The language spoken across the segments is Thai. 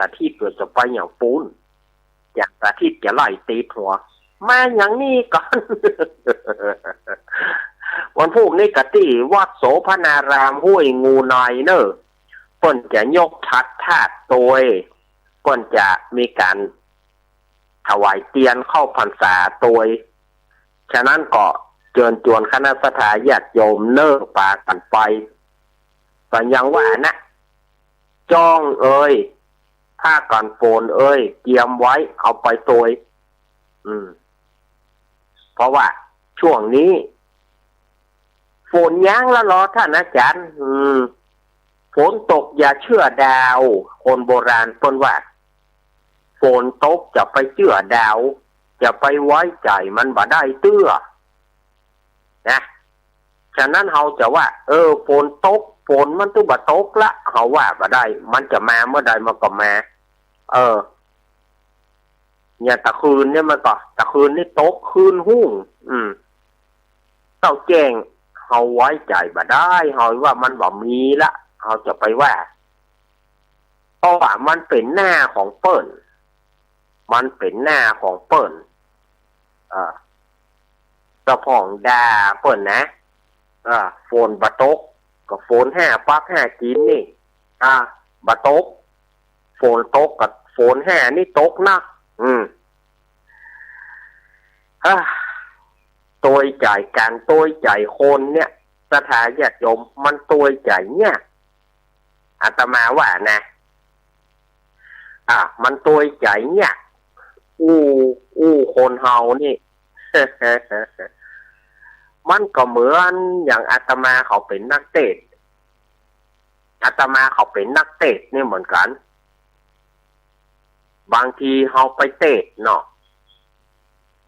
อาทิตย์เกิดจะไปอย่างปูนจากอาทิตย์จะไล่ตีหัวมาอย่างนี้ก่อน วันพรุ่งนี้กะที่วัดโสภณารามห้วยงูนายเนอะเปิ้นจะยกทัดธาตุโดยเปิ้นจะมีการถวายเตียนเข้าพรรษาโดยฉะนั้นก็เชิญชวนคณะสัตยาญาติโยมเนิ่งป่ากันไปแต่ยังว่านะจ้องเอ้ยผ้ากันโปนเอ้ยเตรียมไว้เอาไปโดยเพราะว่าช่วงนี้ฝนยั้งแล้วเหรอท่านอาจารย์ฝนตกอย่าเชื่อดาวคนโบราณเพิ่นว่าฝนตกจะไปเชื่อดาวจะไปไว้ใจมันบ่ได้เตื้อนะฉะนั้นเราจะว่าฝนตกฝนมันต้องบ่ตกละเขาว่าบ่ได้มันจะมาเมื่อใดมันก็มาเนี่ยตะคืนเนี่ยมันก็ตะคืนนี่ตกคืนหุ้งเต้าแจ้งเขาไว้ใจบ่ได้เขาว่ามันบ่มีละเขาจะไปว่าเพราะว่ามันเป็นหน้าของเปิ้นมันเป็นหน้าของเปิ้นเจ้าของดาเปิ้นนะฝนบ่ตกก็ฝน5ปัก5กินนี่บ่ตกฝนตกกับฝน5นี่ตกนะตัวใจการตัวใจคนเนี่ยสถาญาติโยมมันตัวใจเนี่ยอาตมาว่านะมันตัวใจเนี่ยคนเฮานี่ มันก็เหมือนอย่างอาตมาเขาเป็นนักเตะอาตมาเขาเป็นนักเตะนี่เหมือนกันบางทีเขาไปเตะเนาะ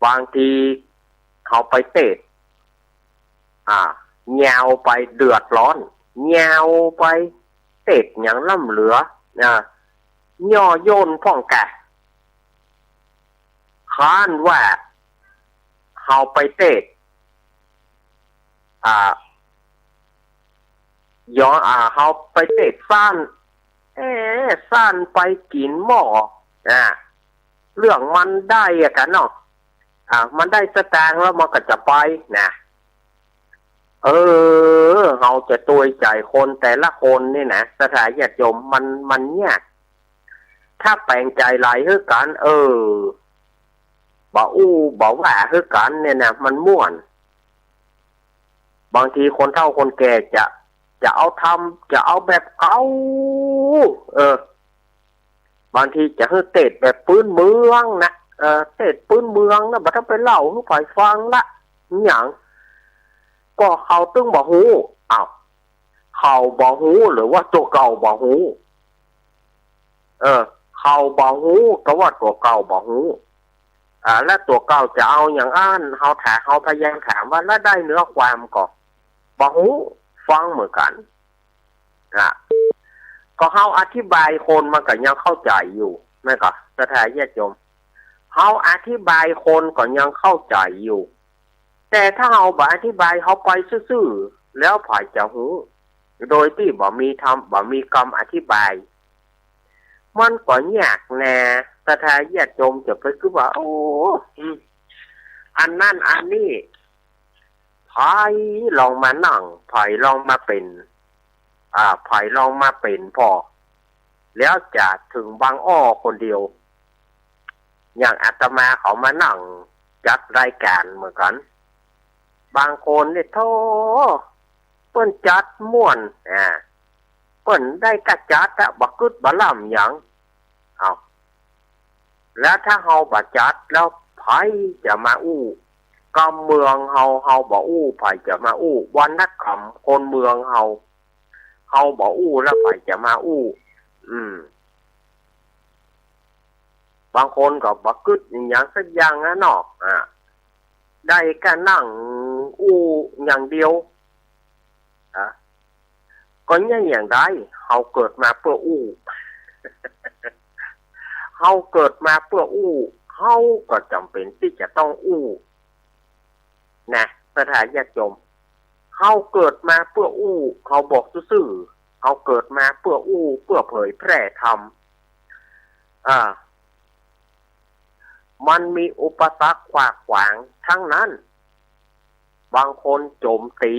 บางทีเขาไปเตะแงวไปเดือดร้อนแงวไปเตะอย่างล่ำเหลืย่อโยนพ่องแกค้านว่าเขาไปเตะเขาไปเตะซ่านซ่านไปกินหม้อเรื่องมันได้กันเนาะมันได้สตางค์แล้วมันก็จะไปนะเราจะตัวใจคนแต่ละคนนี่นะสถาญาติโยมมันยากถ้าแปลงใจไหลให้กันบอกว่าให้กันเนี่ยนะมันม่วนบางทีคนเฒ่าคนแก่จะเอาแบบเก่าบางทีจะให้เตะแบบปืนเมืองนะเตะปืนเมืองนะบัดถ้าไปเล่าให้ฝ่ายฟังละอย่างก็เขาตึงบ่ฮู้เขาบ่ฮู้หรือว่าตัวเก่าบ่ฮู้เขาบ่ฮู้ก็ว่าตัวเก่าบ่ฮู้แล้วตัวเก่าจะเอาอย่างเขาพยายามถามว่าแล้วได้เนื้อความก็บ่ฮู้ฟังเหมือนกันก็เขาอธิบายคนมันก็ยังเข้าใจอยู่แม่ก็สถาญาติโยมเขาอธิบายคนก็ยังเข้าใจอยู่แต่ถ้าเขาบ่อธิบายเขาไปซื่อๆแล้วฝ่ายจะฮู้โดยที่บ่มีคำอธิบายมันก็ยากแน่สถาญาติโยมจะไปคือว่าอันนั้นอันนี้ไผลองมานั่งไผลองมาเป็นไผลองมาเป็นพอแล้วจะถึงบางอ้อคนเดียวอย่างอาตมาเขามานั่งจัดรายการเหมือนกันบางคนเนี่ยโธ่เปิ้นจัดม่วนเปิ้นได้กระจัดบักกึดบะล่ำหยังแล้วถ้าเฮาบ่จัดแล้วไผจะมากำเมืองเฮาบ่ไผจะมาวรรณกรรมคนเมืองเฮาบ่แล้วไผจะมาบางคนก็บักกึดอย่างสักอย่างนะเนาะได้แค่นั่งอย่างเดียวก็อย่างใดเฮาเกิดมาเพื่อเฮาเกิดมาเพื่อเฮาก็จำเป็นที่จะต้องนะสถาญาติโยมเฮาเกิดมาเพื่อเขาบอกซื่อๆเฮาเกิดมาเพื่อเพื่อเผยแพร่ธรรม มันมีอุปสรรคขวากขวางทั้งนั้นบางคนโจมตี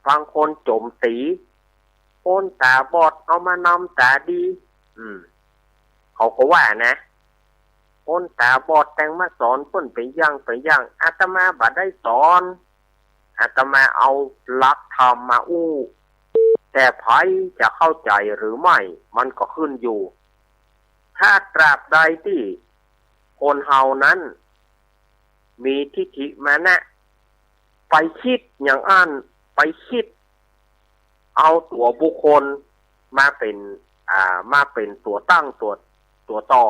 บางคนโจมตีคนตาบอดเอามานำตาดีเขาก็ว่านะคนตาบอดแต่งมาสอนเพิ่นไปย่างอาตมาบ่ได้สอนอาตมาเอาหลักธรรมมาอู้แต่ไผจะเข้าใจหรือไม่มันก็ขึ้นอยู่ถ้าตราบใดที่คนเฮานั้นมีทิฏฐิมานะไปคิดอย่างอันไปคิดเอาตัวบุคคลมาเป็นตัวตั้งตัวต่อ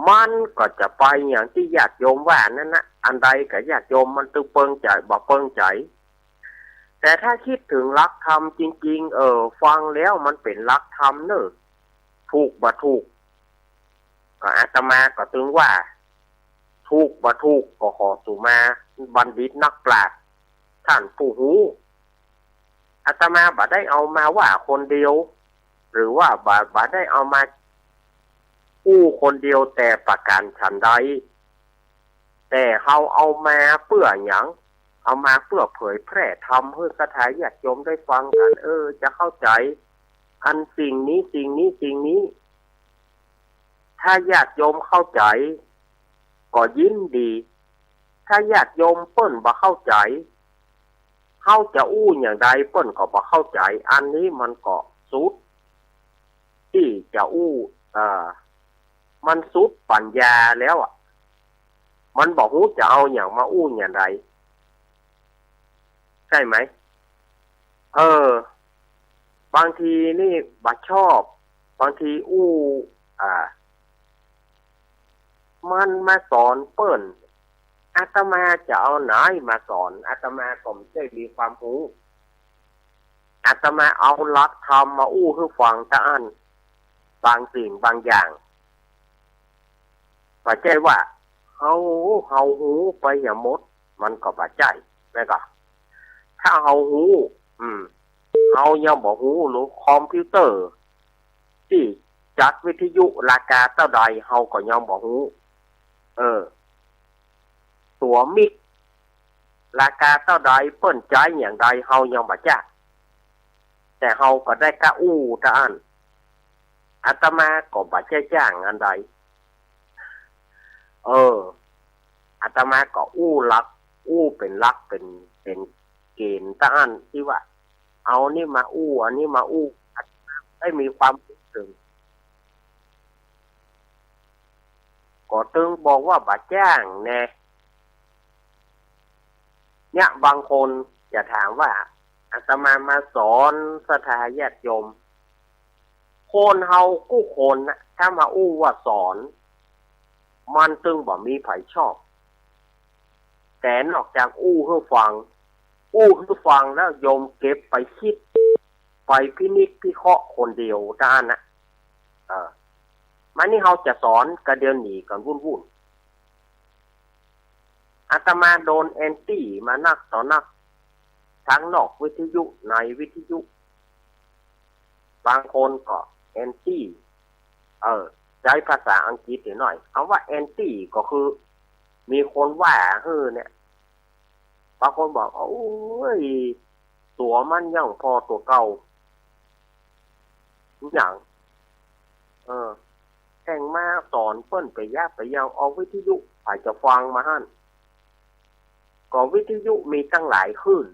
มันก็จะไปอย่างที่ญาติโยมว่านั่นนะอันใดกับญาติโยมมันตึงเปิงใจบ่เปิงใจแต่ถ้าคิดถึงหลักธรรมจริงๆฟังแล้วมันเป็นหลักธรรมเนอะถูกบ่ถูกก็อาตมาก็ตึงว่าถูกบ่ถูกก็ขอสู่มาบัณฑิตนักปราชญ์ท่านผู้รู้อาตมาบ่ได้เอามาว่าคนเดียวหรือว่าบ่ได้เอามาอู้คนเดียวแต่ประการฉันใดแต่เฮาเอามาเพื่อหยังเอามาเพื่อเผยแพร่ธรรมให้สถาญาติโยมได้ฟังกันจะเข้าใจอันสิ่งนี้ถ้าญาติโยมเข้าใจก็ยินดีถ้าญาติโยมเปิ้นบ่เข้าใจเฮาจะอู้อย่างใดเปิ้นก็บ่เข้าใจอันนี้มันก็สุดที่จะอู้มันสุดปัญญาแล้วมันบอกฮู้จะเอาอย่างมาอู้อย่างไรใช่ไหมบางทีนี่บ่ชอบบางทีอู้มันมาสอนเปิ้นอาตมาจะเอาไหนมาสอนอาตมาก็ไม่ได้มีความรู้อาตมาเอาหลักธรรมมาอู้ให้ฟังตะอันบางสิ่งบางอย่างว่าใจว่าเฮาหูไปอย่าหมดมันก็บ่ใจแม่ก็ถ้าเฮาหูเฮายังบ่หูหรือคอมพิวเตอร์ที่จัดวิทยุราคาเท่าใดเฮาก็ยังบ่หูตัวมิกราคาเท่าใดเปิ้นจ่ายอย่างใดเฮายังบ่จักแต่เฮาก็ได้กะอู้ตะอันอาตมาก็บ่ได้จ้างอันใดอาตมาก็อู้เป็นหลักเป็นเกณฑ์ตะอันที่ว่าเอานี่มาอู้อันนี้มาอู้ได้มีความถึงก็ตึงบอกว่าบ่จ้างแน่เนี่ยบางคนจะถามว่าอาตมามาสอนสถาญาติโยมคนเฮากู้คนนะถ้ามาอู้ว่าสอนมันตึงบ่มีไผชอบแต่นอกจากอู้ให้ฟังแล้วโยมเก็บไปคิดไปพินิจพิเคราะห์คนเดียวด้านนะมันนี่เฮาจะสอนกระเดียวหนีกันวุ่นอาตมาโดนแอนตี้มานักต่อนักทั้งนอกวิทยุในวิทยุบางคนก็แอนตี้ใช้ภาษาอังกฤษหน่อยเอาว่าแอนตี้ก็คือมีคนว่าเนี่ยบางคนบอกโอ้ยตัวมันยังพอตัวเก่าอย่างแต่งมาสอนเปิ้นไปยากไปยาวเอาวิทยุอาจจะฟังมาหั่นก็วิทยุมีตั้งหลายคลื่น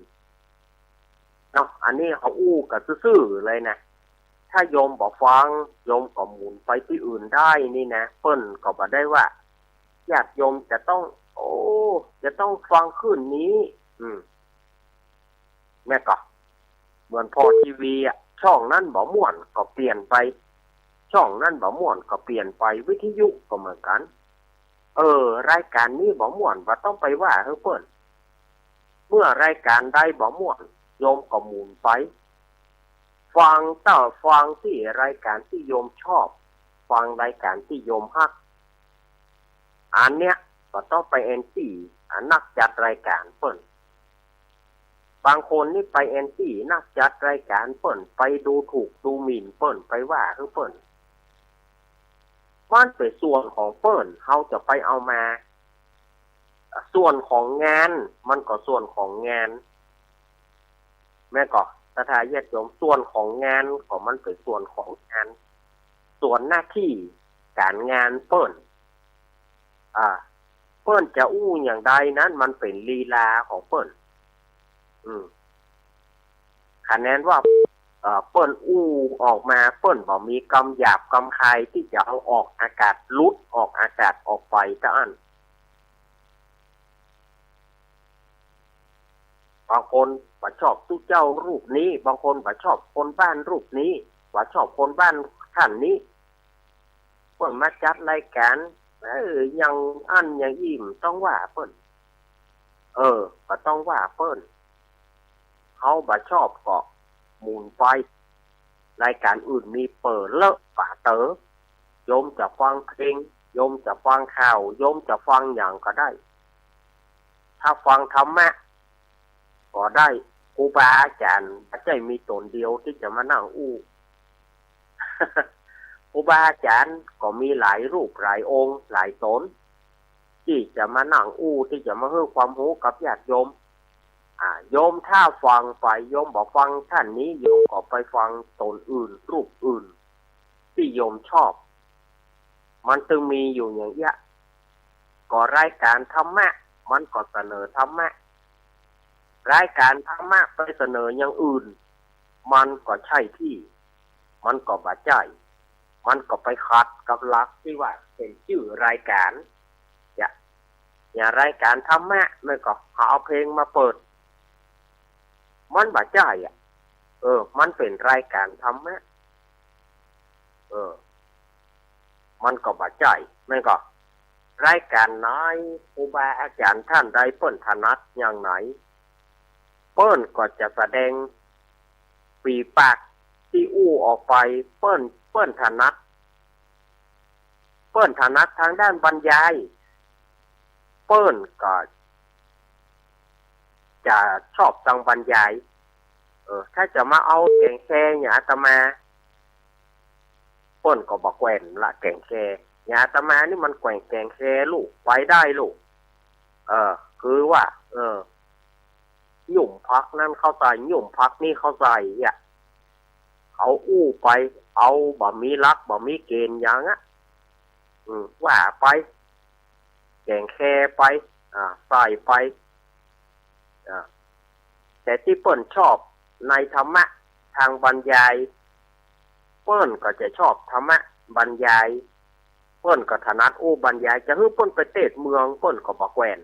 เนาะอันนี้เขาอู้กับซื่อๆเลยนะถ้าโยมบอกฟังโยมก็หมุนไปที่อื่นได้นี่นะเปิ้นก็บ่ได้ว่าญาติโยมจะต้องฟังคลื่นนี้แม่ก็เหมือนพอทีวีช่องนั้นบ่ม่วนก็เปลี่ยนไปช่องนั้นบ่ม่วนก็เปลี่ยนไปวิทยุก็เหมือนกันรายการนี้บ่ม่วนว่าต้องไปว่าเฮ้ยเปิ้นเมื่อรายการใดบ่ม่วนโยมก็หมุนไปฟังที่รายการที่โยมชอบฟังรายการที่โยมฮักอันเนี้ยก็ต้องไปแอนตี้นักจัดรายการเปิ้น บางคนนี่ไปแอนตี้นักจัดรายการเปิ้นไปดูถูกดูหมิ่นเปิ้นไปว่าคือเปิ้นมันเป็นส่วนของเปิ้นเฮาจะไปเอามาส่วนของงานมันก็ส่วนของงานแม่ก็สถาญาติโยมส่วนของงานก็มันเป็นส่วนของงานส่วนหน้าที่การงานเปิ้นเปิ้นจะอู้อย่างใดนั้นมันเป็นลีลาของเปิ้นคะแนนว่าเปิ้นอู้ออกมาเปิ้นบ่มีกำหยาบกำคายที่จะเอาออกอากาศลุดออกอากาศออกไปจะอันบางคนบ่ชอบตู้เจ้ารูปนี้บางคนบ่ชอบคนบ้านรูปนี้บ่ชอบคนบ้านท่านนี้เปิ้นมาจัดรายการยังอันยังอิ่มต้องว่าเปิ้นก็ต้องว่าเปิ้นเขาบ่ชอบก็หมุนไปรายการอื่นมีเปิดเลอะป่าเต๋อโยมจะฟังเพลงโยมจะฟังข่าวโยมจะฟังอย่างก็ได้ถ้าฟังธรรมะก็ได้ครูบาอาจารย์ไม่ใช่มีตนเดียวที่จะมานั่งอู้ ครูบาอาจารย์ก็มีหลายรูปหลายองค์หลายตนที่จะมานั่งอู้ที่จะมาให้ความรู้กับญาติโยมโยมถ้าฟังไปโยมบอกฟังท่านนี้โยมก็ไปฟังตนอื่นรูปอื่นที่โยมชอบมันจึงมีอยู่อย่างเงี้ยก็รายการธรรมะมันก็เสนอธรรมะรายการธรรมะไปเสนออย่างอื่นมันก็ใช่ที่มันก็บาดใจมันก็ไปขัดกับหลักที่ว่าเป็นชื่อรายการอย่างรายการธรรมะมันก็เอาเพลงมาเปิดมันบาดใจมันเป็นรายการธรรมะมันก็บาดใจมันก็รายการไหนครูบาอาจารย์ท่านใดเปิ้นถนัดอย่างไหนเปิ้นก็จะแสดงปีปากที่อู้ออกไปเปิ้นถนัดทางด้านบรรยายเปิ้นก็จะชอบทางบรรยายถ้าจะมาเอาแก่งแค่อย่างอาตมาเปิ้นก็บอกแกว่นละแก่งแค่อย่างอาตมานี่มันแกว่งแก่งแค่ลูกไปได้ลูกคือว่าหยุ่มพักนั่นเข้าใจหยุ่มพักนี่เข้าใจเขาอู้ไปเอาบ่มีรักบ่มีเกณฑ์อย่างว่าไปแก่งแค่ไปใส่ไปแต่ที่เปิ้นชอบในธรรมะทางบรรยายเปิ้นก็จะชอบธรรมะบรรยายเปิ้นก็ถนัดอู้บรรยายจะให้เปิ้นไปเทศเมืองเปิ้นก็บ่แกว่น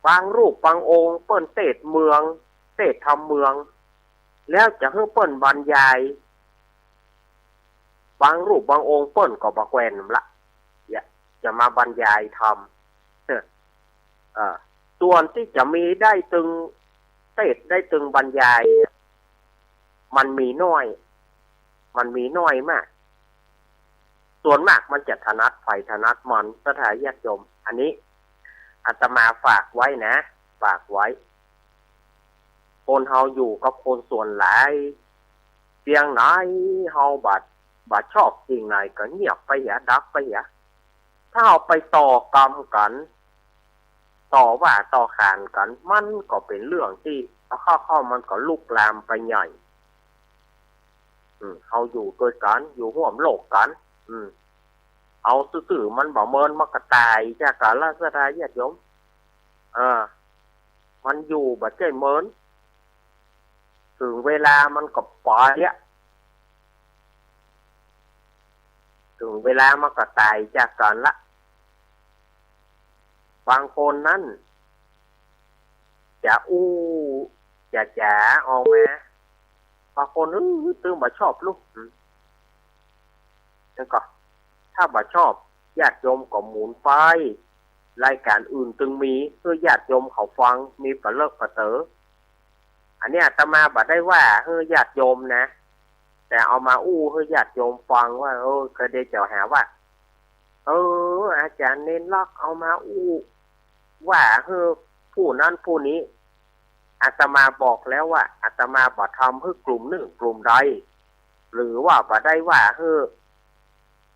บางรูปบางองค์เปิ้นเทศเมืองเทศทำเมืองแล้วจะให้เปิ้นบรรยายบางรูปบางองค์เปิ้นก็บ่แกว่นละจะมาบรรยายธรรมส่วนที่จะมีได้ตึงเทศได้ตึงบรรยายมันมีน้อยมากส่วนมากมันจะถนัดไฟถนัดมันสถาญาติโยมอันนี้อาตมาฝากไว้นะฝากไว้คนเฮาอยู่กับคนส่วนหลายเพียงไหนเฮาบัดชอบสิ่งไหนก็เงียบไปดับไปถ้าเอาไปต่อกรรมกันต่อว่าต่อขานกันมันก็เป็นเรื่องที่เข้ามันก็ลุกลามไปใหญ่เฮาอยู่ด้วยกันอยู่ร่วมโลกกันเอาซื่อๆมันบ่เมินมันก็ตายจากกาลสถาญาติโยมมันอยู่บ่ใช่เมินถึงเวลามันก็ปล่อยถึงเวลามันก็ตายจากกันละบางคนนั้นจะอู้จะจ๋าออกมาบางคนตึงบ่ชอบลูกนั่นก็ถ้าบ่ชอบญาติโยมก็หมุนไปรายการอื่นตึงมีเพื่อญาติโยมเขาฟังมีประเลิกประเต๋ออันนี้อาตมาบ่ได้ว่าให้ญาติโยมนะแต่เอามาอู้ให้ญาติโยมฟังว่าก็ได้เจ้าหาว่าอาจารย์เน้นลักเอามาอู้ว่าให้ผู้นั้นผู้นี้ อาตมาบอกแล้วว่าอาตมาบ่ทำเพื่อกลุ่มหนึ่งกลุ่มใดหรือว่าบ่ได้ว่าเพื่อ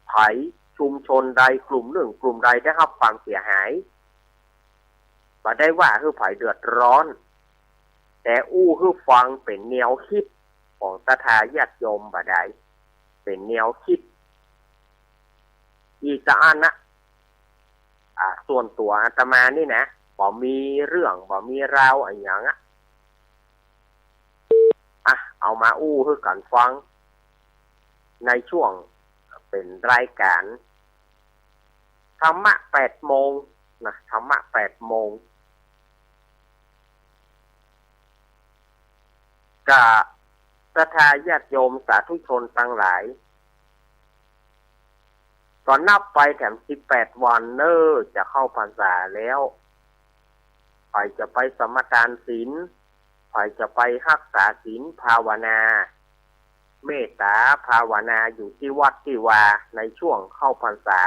ไผชุมชนใดกลุ่มหนึ่งกลุ่มใดได้รับความเสียหายบ่ได้ว่าเพื่อไผเดือดร้อนแต่อู้เพื่อฟังเป็นแนวคิดของศรัทธาญาติโยมบ่ได้เป็นแนวคิดอีกอันนะส่วนตัวอาตมานี่นะบ่มีเรื่องบ่มีราวอะไรอย่างเอามาอู้ให้กันฟังในช่วงเป็นรายการธรรมะ8 โมงนะธรรมะ8 โมงกับศรัทธาญาติโยมสาธุชนทั้งหลายก็นับไปแถม18 วันจะเข้าพรรษาแล้วใครจะไปสมทานศีลใครจะไปรักษาศีลภาวนาเมตตาภาวนาอยู่ที่วัดที่วาในช่วงเข้าพรรษา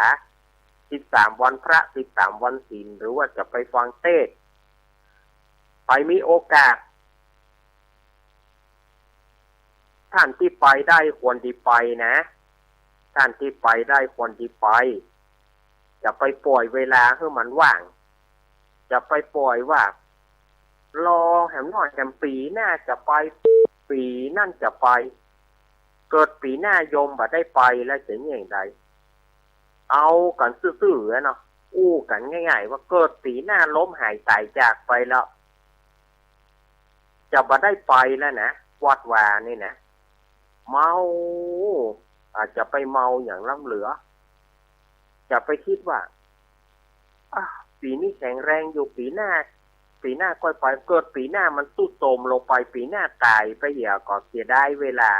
13 วันพระ13 วันศีลหรือว่าจะไปฟังเทศน์ไปมีโอกาสท่านที่ไปได้ควรที่ไปนะท่านที่ไปได้ควรที่ไปจะไปปล่อยเวลาให้มันว่างจะไปปล่อยว่ารอแหมหน่อยแหมปีหน้าจะไปปีนั่นจะไปเกิดปีหน้าโยมบ่ได้ไปแล้วจะอย่างไรเอากันซื่อๆเนาะอู้กันง่ายๆว่าเกิดปีหน้าล้มหายตายจากไปแล้วจะบ่ได้ไปแล้วนะวัดวานี่นะเมาอาจจะไปเมาอย่างล้ำเหลือจะไปคิดว่าปีนี้แข็งแรงอยู่ปีหน้าก็ไปเกิดปีหน้ามันสุดโทรมลงไปปีหน้าตายไปเหี่ยก็เสียได้เวลา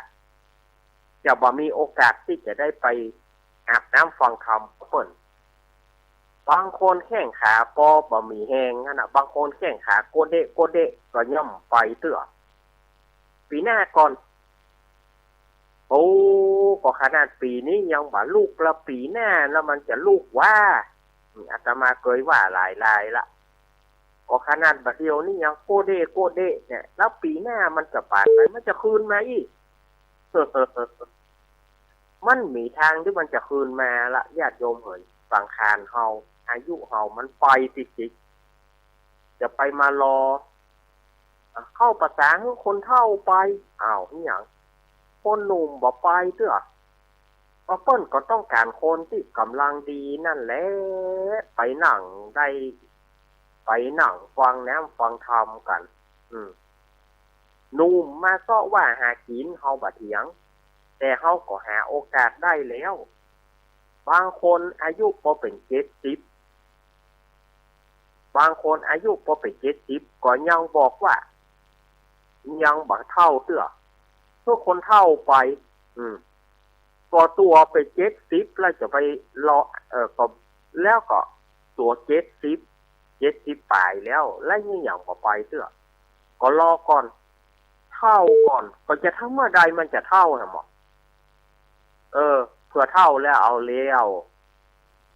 จะบ่มีโอกาสที่จะได้ไปอาบน้ำฟังธรรมเพิ่นบางคนแข้งขาปอบ่มีแหงนั่นน่ะบางคนแข้งขาโกเดะก็ย่อมไปเตื้อปีหน้าก่อนโอ้ก็ขนาดปีนี้ยังบ่ลูกละปีหน้าแล้วมันจะลูกว่าอาตมาเคยว่าหลายละก็ขนาดบัดเดียวนี่ยังโกเดะเนี่ยแล้วปีหน้ามันจะผ่านไปมันจะคืนมาอีกมันมีทางที่มันจะคืนมาละญาติโยมเห็นสังขารเฮาอายุเฮามันไปติดจะไปมารอเข้าประสานคนเฒ่าไปนี่หยังคนหนุ่มบ่ไปเด้อเพราะเปิ้นก็ต้องการคนที่กำลังดีนั่นแหละไปนั่งได้ไปนั่งฟังน้ำฟังธรรมกันหนุ่มมาก็ว่าหากินเฮาบ่เถียงแต่เฮาก็หาโอกาสได้แล้วบางคนอายุพอเป็น70บางคนอายุพอเป็น70ก็ยังบอกว่ายังบ่เท่าเตื้อทุกคนเท่าไปก็ตัวไป70แล้วจะไปรอก็แล้วก็ตัว70ปลายแล้วยังอย่างบ่ไปเตื้อก็รอก่อนเท่าก่อนก็จะทั้งเมื่อใดมันจะเท่าน่ะหมอเพื่อเท่าแล้วเอาแล้ว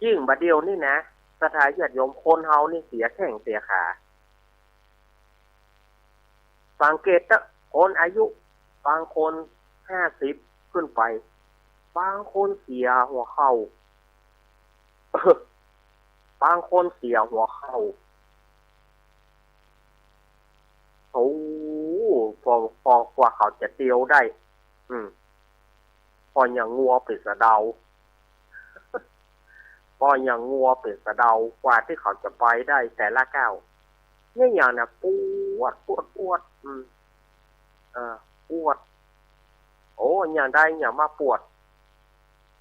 ยิ่งบัดเดียวนี่นะศรัทธาญาติโยมคนเฮานี่เสียแข้งเสียขาสังเกตคนอายุบางคน50ขึ้นไปบางคนเสียหัวเข่าบางคนเสียหัวเข่าพอกว่าเขาจะเตียวได้พออย่างงัวเป็นสะเดาพออย่างงัวเป็นสะเดากว่าที่เขาจะไปได้แต่ละก้าวนี่อย่างน่ะปวดปวดโอ้อย่างใดอย่างมาปวด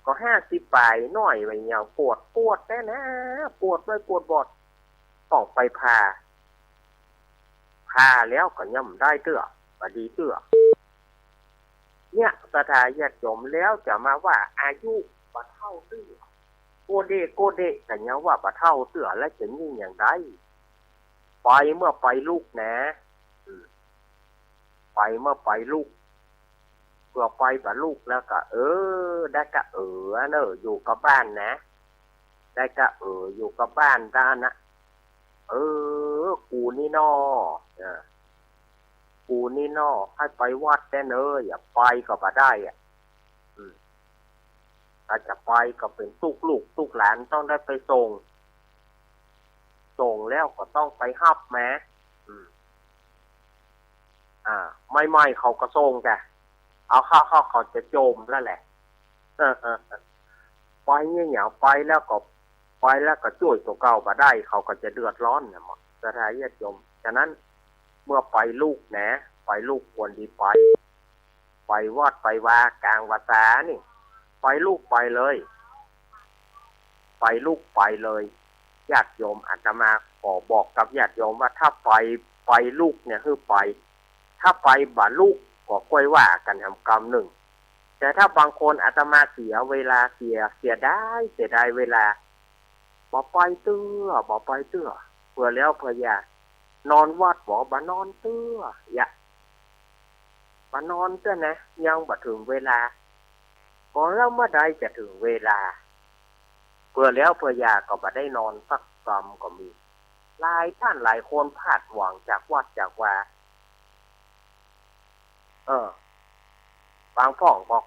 ก็50 ปลายน้อยไปอย่างปวดแน่นะปวดด้วยปวดบอดต้องไปผ่าแล้วก็ย่ำได้เตื้อก็ดีเตื้อเนี่ยศรัทธาญาติโยมแล้วจะมาว่าอายุบ่เท่าเตื้อโกเดะแต่ยังว่าบ่เท่าเตื้อแล้วจะยิ่งอย่างไรไปเมื่อไปลูกนะไปเมื่อไปลูกเพื่อไปบ่ลูกแล้วก็ได้ก็อยู่กับบ้านนะได้ก็อยู่กับบ้านด้านนะกูนี่นอ กูนี่นอให้ไปวัดแต่เนออย่าไปก็บ่ได้อ่ะถ้าจะไปก็เป็นตุกลูกตุกหลานต้องได้ไปส่งแล้วก็ต้องไปฮับแม้ไม่เขาก็ส่งแกเอาเข้าเขาจะโจมแล้วแหละไปเนี่ยไปแล้วก็ช่วยตัวเก่าบ่ได้เขาก็จะเดือดร้อนนะหมดสถานญาติโยมฉะนั้นเมื่อไปลูกนะไปลูกควรดีไปวัดไปวากลางวาตานี่ไปลูกไปเลยไปลูกไปเลยญาติโยมอาตมาขอบอกกับญาติโยมว่าถ้าไปลูกเนี่ยคือไปถ้าไปบ่ลูกก็ค่อยว่ากันทำกรรมหนึ่งแต่ถ้าบางคนอาตมาเสียเวลาเสียได้เวลาบ่ไปเตื้อเพื่อแล้วเพื่ออย่านอนวัดบ่นอนเตื้ออย่าบ่นอนเตื้อนะยังบ่ถึงเวลาก็แล้วเมื่อใดจะถึงเวลาเพื่อแล้วเพื่ออย่าก็บ่ได้นอนสักกรรมก็มีหลายท่านหลายคนพลาดหวังจากวัดจากว่บางพ่องบอก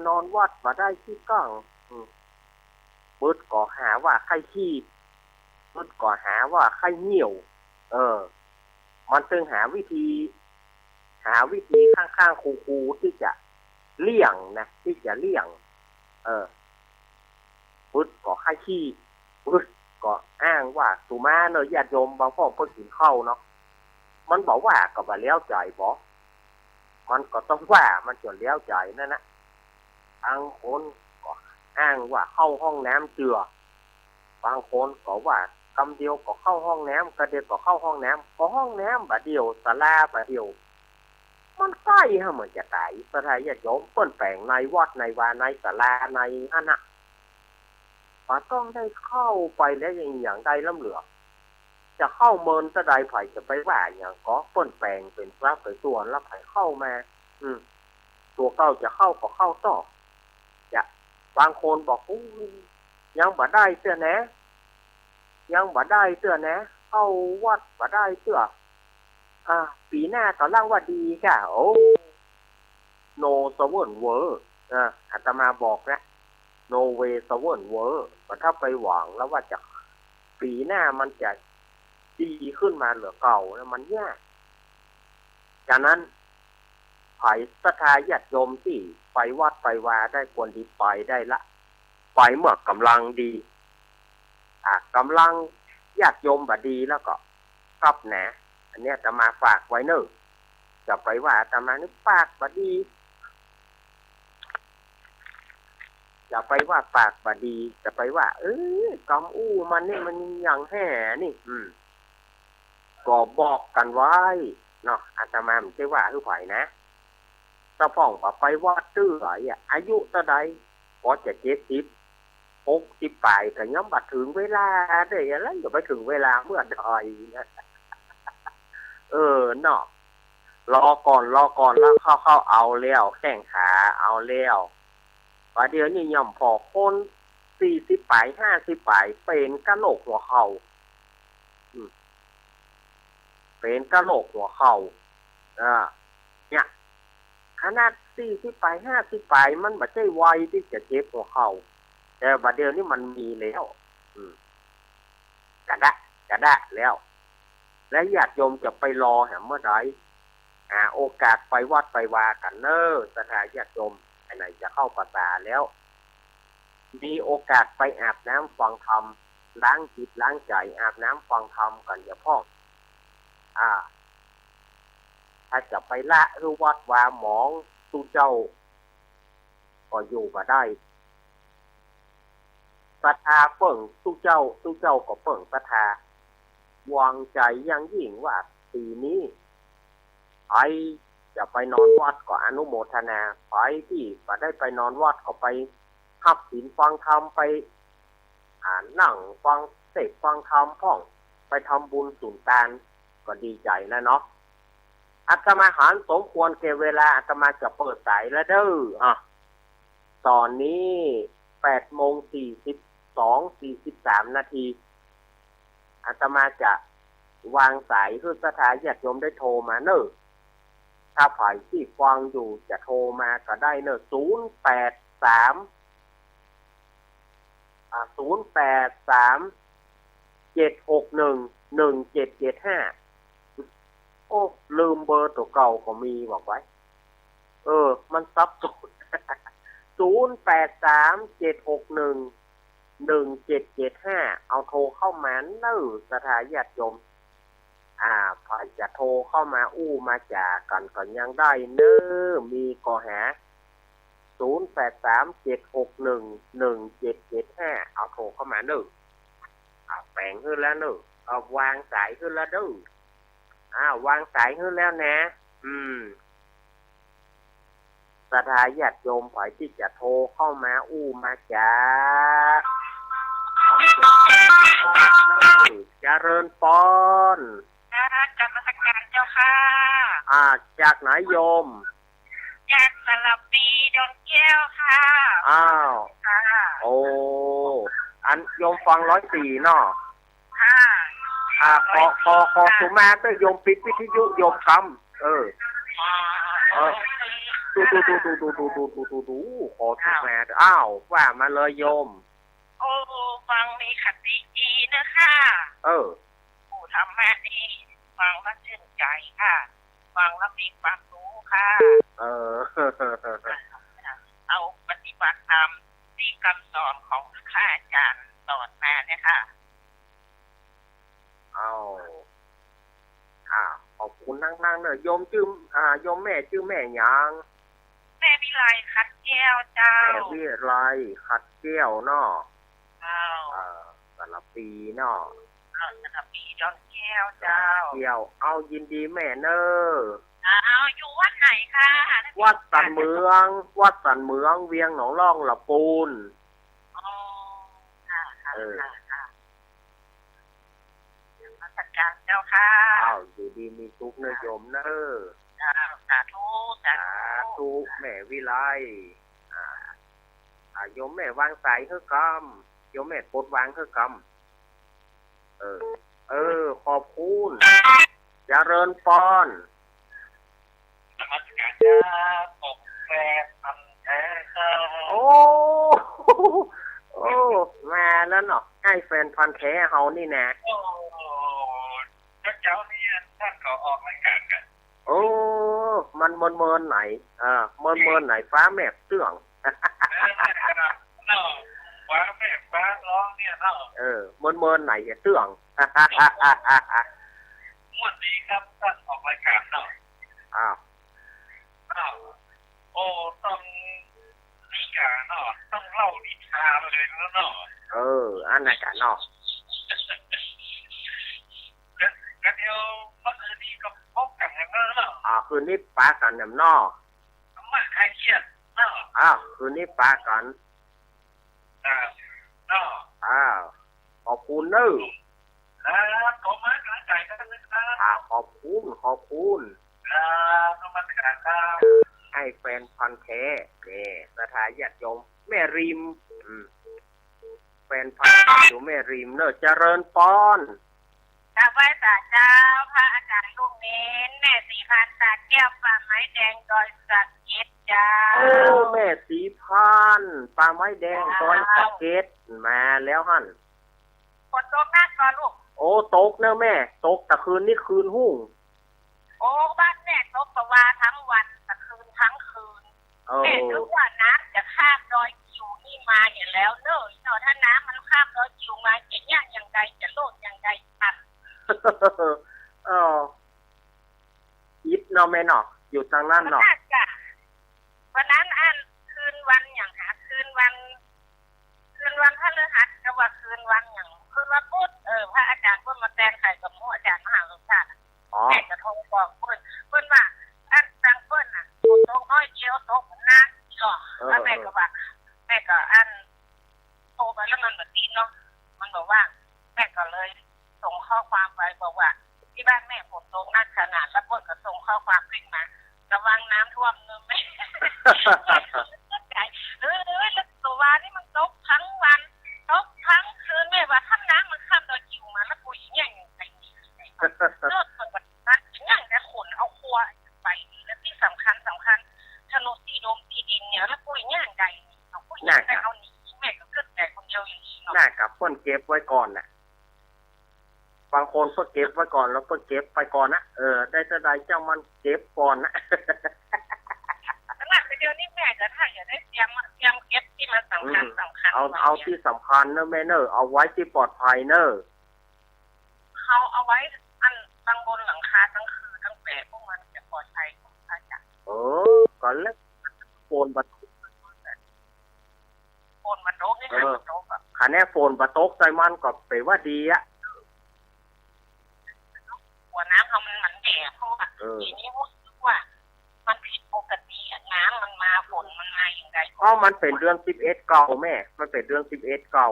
นอนวัดบ่ได้ที่ก้างบึดก็หาว่าใครขี้บึดก็หาว่าใครเหี่ยวมันจึงหาวิธีข้างๆคูๆที่จะเลี่ยงนะที่จะเลี่ยงบึดก็ใครขี้บึดก็อ้างว่าสุมาเนยญาติโยมบางพ่อเพิ่งกินข้าวเนาะมันบอกว่าก็บ่แล้วใจบ่มันก็ต้องว่ามันจนแล้วใจนั่นนะบางคนก็อ้างว่าเข้าห้องน้ำเจือบางคนก็ว่ากำเดียวก็เข้าห้องน้ำกระเดียวก็เข้าห้องน้ำก็ห้องน้ำบะเดียวศาลาบะเดียวมันใกล้ฮะเหมือนจะตายสถานญาติโยมเปิ้นแปลงในวัดในวาในศาลาในอันน่ะต้องได้เข้าไปแล้วอย่างใดล้ำเหลือจะเข้าเมินตะใดไผจะไปว่าอย่างก็เปิ้นแปลงเป็นพระเป็นส่วนแล้วไผเข้ามาตัวเก่าจะเข้าก็เข้าต่อบางคนบอกยังบ่ได้เตื้อนะเข้าวัดบ่ได้เตื้อปีหน้าก็ล่างว่าดีค่ะโอ้โนสเวิร์นเวอร์อาตมาบอกนะโนเวสเวิร์นเวอร์ถ้าไปหวังแล้วว่าจะปีหน้ามันจะดีขึ้นมาเหลือเก่าแล้วมันยากฉะนั้นไผศรัทธาญาติโยมที่ไปวัดไปวาได้ควรดีไปได้ละไปเมื่อกำลังดีกำลังญาติโยมบ่ดีแล้วก็กลับนะอันนี้จะมาฝากไว้เนอะจะไปว่าจะมานึกฝากบ่ดีจะไปว่าฝากบ่ดีจะไปว่ากำอู้มันนี่มันอย่างแห่นี่ก็บอกกันไว้เนาะอาตมาไม่ใช่ว่าทุกฝ่ายนะถ้าพ่องไปวัดตื้ออายุเท่าใดก็จะ60 ปลายแต่ยังบัดถึงเวลาได้แล้วอย่าไปถึงเวลาเมื่อใดนะเนาะรอก่อนแล้วเข้าเอาแล้วแข้งขาเอาแล้วว่าเดี๋ยวนี้ย่อมพอคน40 ปลาย50 ปลายเป็นกะโหลกหัวเข่าเป็นกะโหลกหัวเข่าเนี่ยขนาด40 ปลาย50 ปลายมันบ่ใช่วัยที่จะเจ็บหัวเข่าแต่บัดเดี๋ยวนี้มันมีแล้วกระดะแล้วและญาติโยมจะไปรอแหมเมื่อใดโอกาสไปวัดไปวากันเนอะสถานญาติโยมไหนจะเข้าพรรษาแล้วมีโอกาสไปอาบน้ำฟังธรรมล้างจิตล้างใจอาบน้ำฟังธรรมกันอย่าพ่องถ้าจะไปละหรือวัดวาหมองตู้เจ้าก็อยู่มาได้ศรัทธาเปิ่งตู้เจ้าก็เปิ่งศรัทธาวางใจยังยิ่งว่าปีนี้ไอจะไปนอนวัดก็อนุโมทนาไปที่ก็ได้ไปนอนวัดก็ไปขับศีลฟังธรรมไปนั่งฟังเสกฟังธรรมพ่องไปทำบุญสุนทานก็ดีใจแล้วเนาะอาตมาหารสมควรแก่เวลาอาตมาจะเปิดสายแล้วเด้อตอนนี้8:42-43 นาทีอาตมาจะวางสายเพื่อสถานญาติโยมได้โทรมาเนอะ ถ้าฝ่ายที่ฟังอยู่จะโทรมาก็ได้เนอะ083 761 1775โอ้ลืมเบอร์ตัวเก่าก็มีบอกไว้มันซับซ้อน083 761 1775เอาโทรเข้ามาเนอะสถาญาติโยมฝ่ายจะโทรเข้ามาอู้มาจากกันก่อนยังได้เนอะมีก็หา083 761 1775เอาโทรเข้ามาเนอะแปลงขึ้นแล้วเนอะวางสายขึ้นแล้วเนอะวางสายขึ้นแล้วนะสถาญาติโยมฝ่ายที่จะโทรเข้ามาอู้มาจากเจริญปอนจากราชการเจ้าค่ะจากไหนโยมจากสระปีดอนแก้วค่ะค่ะโอ้อันโยมฟัง104เนาะขอสุมาเตอร์โยมปิดวิทยุโยมคำดูขอสุมาว่ามาเลยโยมฟังมีคติดีนะคะผู้ทำแม่ดีฟังแล้วชื่นใจค่ะฟังแล้วมีความรู้ค่ะเอาปฏิบัติธรรมที่คำสอนของข้าอาจารย์สอนมาเนี่ยค่ะขอบคุณนั่งเนอะโยมชื่อโยมแม่ชื่อแม่ยังแม่วิไลขัดแก้วเจ้าแม่วิไลขัดแก้วเนาะสารปีเนาะสารปีดอนแก้วเจ้าเอายินดีแม่เนอะอยู่วัดไหนคะวัดสันเมืองเวียงหนองล่องละปูนจัดการเจ้าค่ะอยู่ดีมีทุกข์นะโยมเนอะสาธุแม่วิไลโยมแม่วางสายเฮ้อกำโยมแม่กดวางเฮ้อกำขอบคุณเจริญปอนโอ้มาแล้วเนาะให้แฟนพันธุ์แท้เฮานี่นะเจ้านี่ท่านเขาออกรายการกันมันเมินไหนเมินไหนฟ้าแมบเสื่องฟ้าแมบฟ้าร้องเนี่ยเนาะเมินไหนเสื่องงวดนี้ครับท่านออกรายการเนาะต้องนี่กาเนาะต้องเล่านิทานเลยแล้วเนาะอันนั้นกันเนาะกันเดียวเมื่อคืนนี้ก็พบกันอย่างนั้นเนาะคืนนี้ปากันอย่างนอมาใครเครียดเนาะคืนนี้ปากันขอบคุณเนอะขอบคุณใจกันนะครับขอบคุณต้องมาขนาดนั้นให้แฟนพันธุ์แท้สถาญาติโยมแม่ริมแฟนพันธุ์อยู่แม่ริมเนอะเจริญปอนไหว้ศาลเจ้าพระอาจารย์ลูกเน้นแม่สีพานตาแก้วป่าไม้แดงดอยสักเก็ดเจ้าแม่สีพานป่าไม้แดงดอยสักเก็ดมาแล้วหั่นฝนตกหนักก่อนลูกตกเนอะแม่ตกแต่คืนนี้คืนหุ่งบ้านแม่ตกประวาทั้งวันแต่คืนทั้งคืนแม่รู้ว่าน้ำจะข้ามดอยกิวนี่มาอย่างแล้วเนอะถ้าน้ำมันข้ามดอยกิวมาจะยากอย่างไรจะโลดอย่างไรทันยิบเนาะแม่เนาะอยู่ทางนั้นเนาะวันนั้นคืนวันอย่างคืนวันพฤหัสก็ว่าคืนวันอย่างคืนวันพุธพระอาจารย์เพิ่นมาแทนไข่กับหมู่อาจารย์มหาวิทยาลัยแม่จะโทรบอกเพิ่นว่าตังเพิ่นน่ะตกน้อยเดียวตกนักแล้วแม่ก็ว่าแม่ก็โทรไปแล้วมันแบบนี้เนาะมันบอกว่าแม่ก็เลยส่งข้อความไปบอกว่าที่บ้านแม่ฝนตกหนักขนาดแล้วเพิ่นก็ส่งข้อความขึ้นมาระวังน้ำท่วมเนอะแม่แล้วตัววานี่มันตกทั้งวันตกทั้งคืนแม่ว่าถ้าน้ำมันข้ามดอยกิวมาแล้วกูอย่างไรเลิกเปิดนักอย่างแต่ขนเอาครัวไปแล้วที่ พิ่นเก็บไว้ก่อนน่ะบางคนเพิ่นเก็บไว้ก่อนแล้วเพิ่นเก็บไปก่อนนะได้เท่าใดเจ้ามันเก็บก่อนนะ ขนาดเดียวนี้แม่ก็ถ้าอยากได้เตรียมเก็บที่มันสำคัญเอาที่สำคัญเนอะแม่เนอะเอาไว้ที่ปลอดภัยเนอะเขาเอาไว้อันตั้งบนหลังคาทั้งคืนทั้งแปะพวกมันจะปลอดภัยของอาจารย์ก่อนแล้วโฟนบัตนี่ค่ะโต๊ะอ่ะคันแน่โฟนบัตกใส่มันก็ไปว่าดีอะหัวน้ำเขามันแดดเพราะว่าทีนี้รู้สึกว่ามันผิดปกติน้ำมันมาฝนมันมาอย่างไรมันเป็นเรื่อง11เก่าแม่มันเป็นเรื่อง11เก่า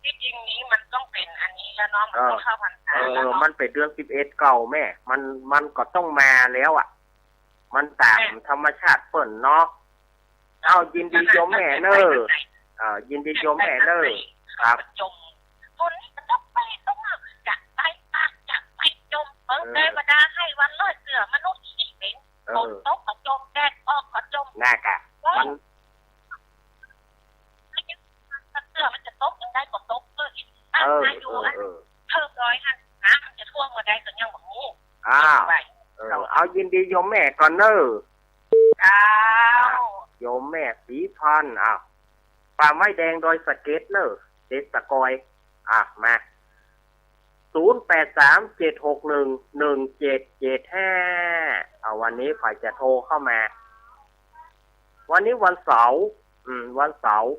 ที่จริงนี้มันต้องเป็นอันนี้แล้วเนาะมันต้องเข้าพรรษาแล้วมันเป็นเรื่อง11เก่าแม่มันก็ต้องมาแล้วอ่ะมันตามธรรมชาติเปิ่นเนาะเอายินดีโยมแม่เนอะยินดีโยมแม่เนอะครับจมคนนี้มันต้องไปต้องจะไปปากจะไปจมเทวดาให้วันลอยเสือมนุษย์ที่เป็นฝนตกก็จมแดดออกก็จมน่ากะมันเสือมันจะตกยังได้ก็ตกตั้งมาอยู่เพิ่ม150นะมันจะท่วมมาได้ก็ยังแบบนี้เอายินดีโยมแม่ก่อนเนอะโยมแม่สีพันป่าไม้แดงโดยสเก็ตเนอะเด็ดตะกอยมา0837611775วันนี้ฝ่ายจะโทรเข้ามาวันนี้วันเสาร์วันเสาร์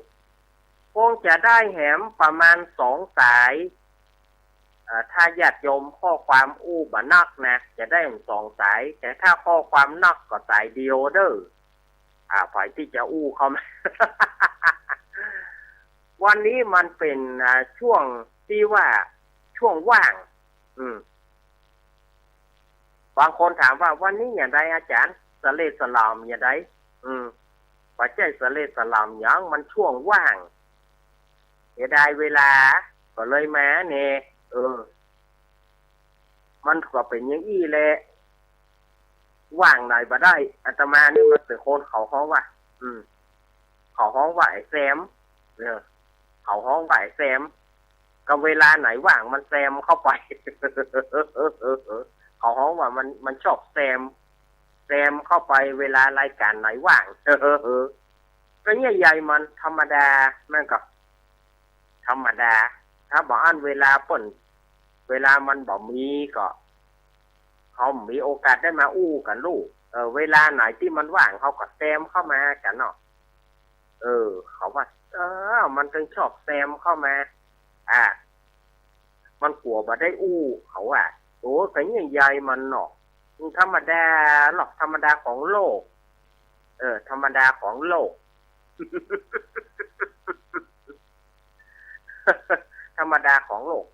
คงจะได้แหมประมาณ2สายถ้าญาติโยมข้อความบะนักนะจะได้2สายแต่ถ้าข้อความนักก็สายเดียวเด้อฝ่ายที่จะเข้ามา วันนี้มันเป็นช่วงที่ว่าช่วงว่างบางคนถามว่าวันนี้อย่างไรอาจารย์สะเลสลามอย่างไรปัจจัยสะเลสลามอย่างมันช่วงว่างเสียดายเวลาก็เลยมาเนี่ยมันก็เป็นอย่างอี้แหละว่างไหนบ่ได้อาตมานี่มันเป็นคนเขาฮ้องว่าเขาฮ้องว่าไอ้แซมเขาฮ้องว่าไอ้แซมก็เวลาไหนว่างมันแซมเข้าไป เขาฮ้องว่ามันชอบแซมเข้าไปเวลารายการไหนว่างก็เนี่ยใหญ่มันธรรมดามันก็ธรรมดาถ้าบอกอันเวลาป่นเวลามันบอกมีก็เขามีโอกาสได้มากันลูกเวลาไหนที่มันว่างเขาก็แซมเข้ามากันเนาะเขาว่ามันจึงชอบแซมเข้ามามันกลัวบ่ได้เขาโอ้แต่เนี่ยใหญ่มันเนาะธรรมดาหรอกธรรมดาของโลกธรรมดาของโลก ธรรมดาของโลก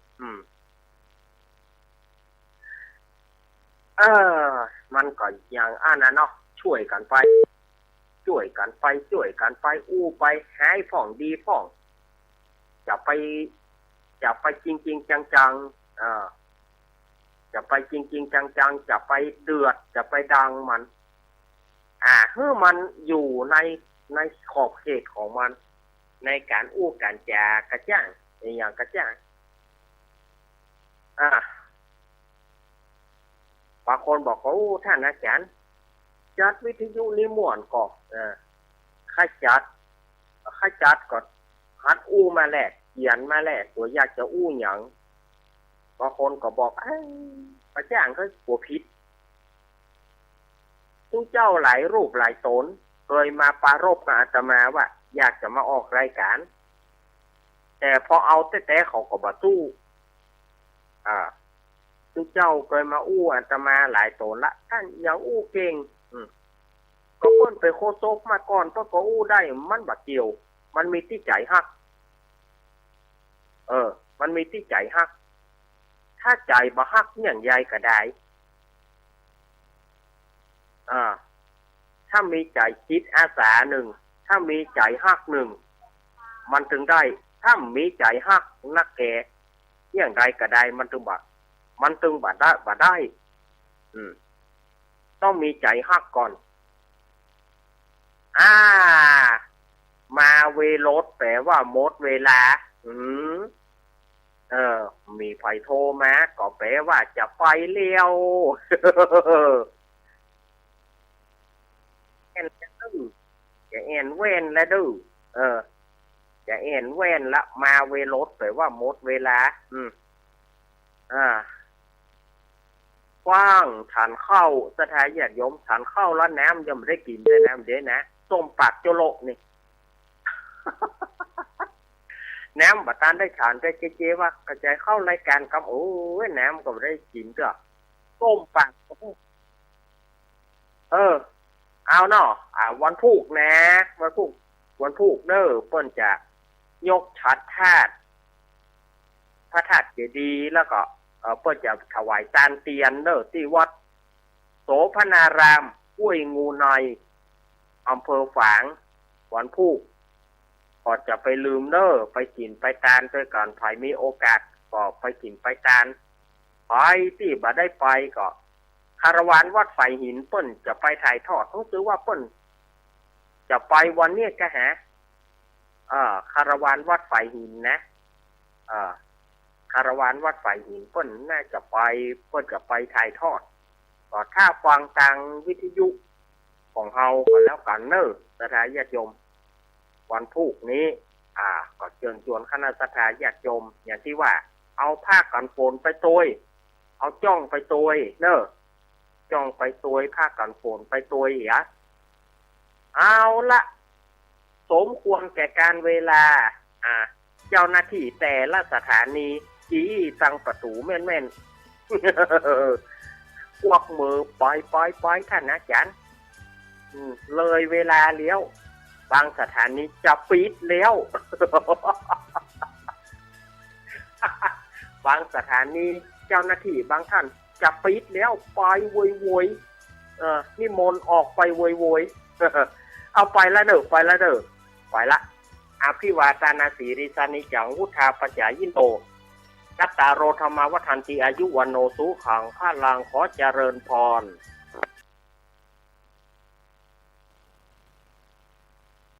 มันก็อย่างนั้นเนาะช่วยกันไปไปหายฝ่องดีฝ่องจะไปจริงๆจังๆจะไปจริงๆจังๆจะไปเดือดจะไปดังมันคือมันอยู่ในขอบเขตของมันในการการจากระจ่างอย่างกระจ่างบางคนบอกว่าท่านอาจารย์จัดวิทยุนิมนต์ก็ข้าจัดก็ฮัดมาแหละเขียนมาแหละตัวอยากจะหยังบางคนก็บอกพระจ้างก็กลัวผิดทุกเจ้าหลายรูปหลายตนเคยมาปรารภกับอาตมาว่าอยากจะมาออกรายการแต่พอเอาแต่เขาก็บ่สู้ทุกเจ้าเคยมาอาตมาหลายตนละท่านยังเก่งก็เพิ่นไปโคโซกมาก่อนก็ได้มันบ่เกี่ยวมันมีที่ใจฮักมันมีที่ใจฮักถ้าใจบ่ฮักอย่างใหญ่ก็ได้ถ้ามีใจคิดอาสาหนึ่งถ้ามีใจฮักหนึ่งมันถึงได้ถ้ามีใจฮักนักแก่อย่างใดก็ได้มันถึงบ่ได้ต้องมีใจฮักก่อนมาเวโรดแปลว่าหมดเวลา มีไฟโทรมาก็แปลว่าจะไปเลี้ยว แอนจะดื้อจะแอนเว้นและดื้อจะแอนเว้นละมาเวรถแปลว่าหมดเวลากว้างฉันเข้าสถานญาติโยมฉันเข้าแล้วน้ำยังไม่ได้กินด้วยน้ำเดี๋ยวนะส้มปากโจโลนี่ น้ำบัดตานได้ฉันได้เจ๊ว่ากระจายเข้ารายการกับโอ้ยน้ำก็ไม่ได้กินก็ส้มปากเอาเนาะวันพุกนะวันพุกเด้อเปิ้นจะยกฉัตรธาตุพระธาตุเจดีย์แล้วก็เปิ้นจะถวายจานเตียนเด้อที่วัดโสพนารามห้วยงูในอำเภอฝางวันพุกก็จะไปลืมเด้อไปกินไปตานด้วยกันไผมีโอกาสก็ไปกินไปตานไปที่บ่ได้ไปก็คาราวานวัดไฟหินเปิ้นจะไปถ่ายทอดรู้สึกว่าเปิ้นจะไปวันนี้ก็หาคาราวานวัดไฟหินนะคาราวานวัดไฟหินเปิ้นน่าจะไปเปิ้นจะไปถ่ายทอดก็ถ้าฟังทางวิทยุของเฮาก็แล้วกันเนอะสถานญาติโยมวันพุกนี้ก็เชิญชวนคณะสถานญาติโยมอย่างที่ว่าเอาผ้ากันฝนไปโตยเอาจ้องไปโตยเนอะจ้องไปโตยผ้ากันฝนไปโตยเอาละสมควรแก่การเวลาเจ้าหน้าที่แต่ละสถานีจี้ตั้งประตูแม่นๆ พวกมือปล่อยท่านอาจารย์เลยเวลาเลี้ยวบางสถานีจะปิดแล้ว บางสถานีเจ้าหน้าที่บางท่านจะปิดแล้วไปโวยนี่มนออกไปโวยเอาไปละเด้อไปละอภิวาทานาสีริสานิจังวุธาปัจจายินโตกัตตาโรธรรมวัฏันติอายุวันโนสุขังพระลังขอเจริญพร